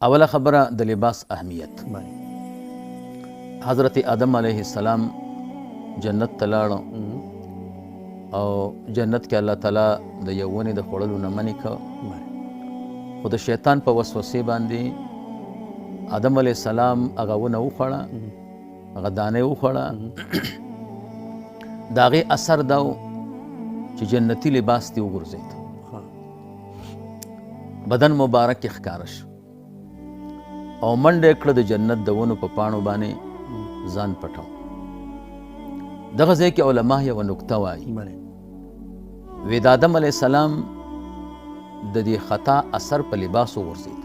اوله خبره د لباس اهمیت. حضرت آدم علیه السلام جنت ته لاړ او جنت کې الله تعالی د یو ونې د خوړلو نه منع کړ، خو د شیطان په وسوسې باندې آدم علیه السلام هغه ونه وخوړه، هغه دانه وخوړه. د هغې اثر دا و چې جنتي لباس دې وغورځېد، بدن مبارک یې ښکاره شو او منډه یې کړه د جنت د ونو په پاڼو باندې ځان پټاو. دغه ځای کې علما یوه نکته وایي، وی د آدم علیه السلام د دې خطا اثر په لباس وغورځېد،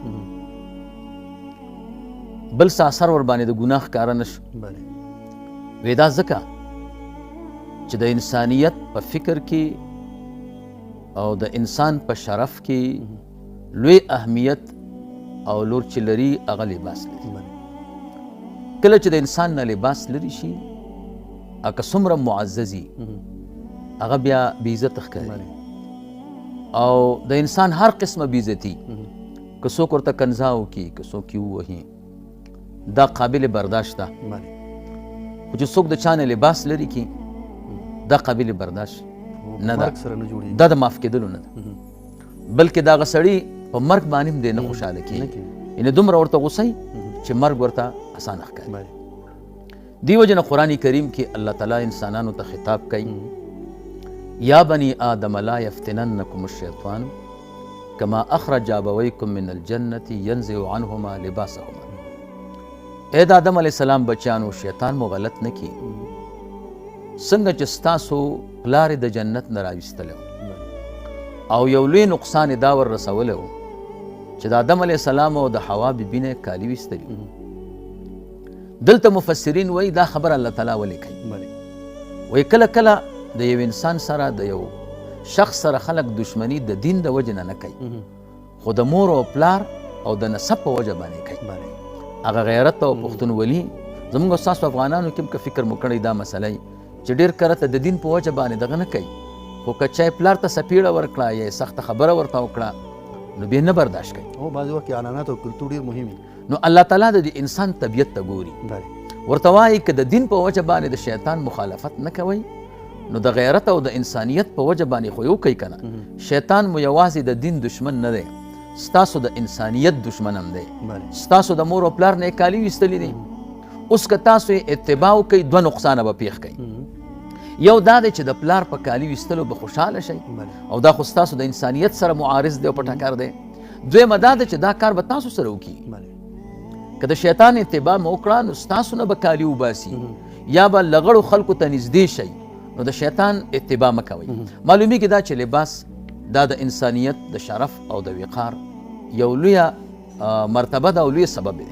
بل څه اثر ورباندې د ګناه ښکاره نه شو. وی دا ځکه چې د انسانیت په فکر کې او د انسان په شرف کې لوی اهمیت او لور چې لري هغه لباس لري. کله چې د انسان نه لباس لري شي، که څومره معززي هغه بیا بې عزته ښکاري، او د انسان هر قسمه بې عزتي که څوک ورته کنځا وکړي، که څوک یې ووهي، دا قابل برداشت ده. خو چې څوک د چا نه لباس لري کي، دا قابل برداشت نه ده، دا د معاف کېدلو نه ده، بلکې د هغه سړي په مرګ باندې هم دی نه خوشحاله کېږي، یعنې دومره ورته غوسه چې مرګ ورته اسانه ښکاري. دې وجې نه قرآن کریم کې الله تعالی انسانانو ته خطاب کوي، یا بني آدم لا یفتننکم الشیطان کما اخرج ابویکم من الجنة ینزع عنهما لباسهما. اے د آدم علیه السلام بچیانو، شیطان مو غلط نه کړي، څنګه چې ستاسو پلار د جنت نه راویستلی او یو لوی نقصان دا ور رسولی و چې د آدم علیه السلام او د حوا بیبي نه کالي ویستلي. دلته مفسرین وایي دا خبر الله تعالی ولې کوي، وایي کله کله د یو انسان سره د یو شخص سره خلک دشمني د دین د وجې نه کوي، خو د مور او پلار او د نسب په وجه باندې کوي. هغه غیرت او پښتونولي زموږ ستاسو افغانانو کې هم که فکر مو کړی دا مسله چې ډېر کرته د دین په وجه باندې دغه نه کوي، خو که چا پلار ته سپیړه ورکړه یا سخته خبره ورته وکړه نو بیا نه برداشت کوي. بعضې وخت کې عنعنات او کلتور ډېر مهم وي. نو الله تعالی د انسان طبیعت ته ګوري، ورته وایي که د دین په وجه باندې د شیطان مخالفت نه کوئ نو د غیرت او د انسانیت په وجه باندې خو یو کوي که نه. شیطان مو یوازې د دین دشمن نه دی، ستاسو د انسانیت دشمن هم دی. ستاسو د مور او پلار نه یې کالي ویستلي دي، اوس که تاسو یې اتباع وکئ دوه نقصانه به پېښ کوي. یو دا دی چې د پلار په کالي ویستلو به خوشحاله شئ او دا خو ستاسو د انسانیت سره معارض دی او په ټکر دی. دویمه دا ده چې دا کار به تاسو سره وکړي، که د شیطان اتباع مو وکړه نو ستاسو نه به کالي وباسي یا به لغړو خلکو ته نږدې شئ، نو د شیطان اتباع مه کوئ. معلومیږي دا چې لباس دا د انسانیت د شرف او د وقار یو لویه مرتبه ده او لویه سبب دی.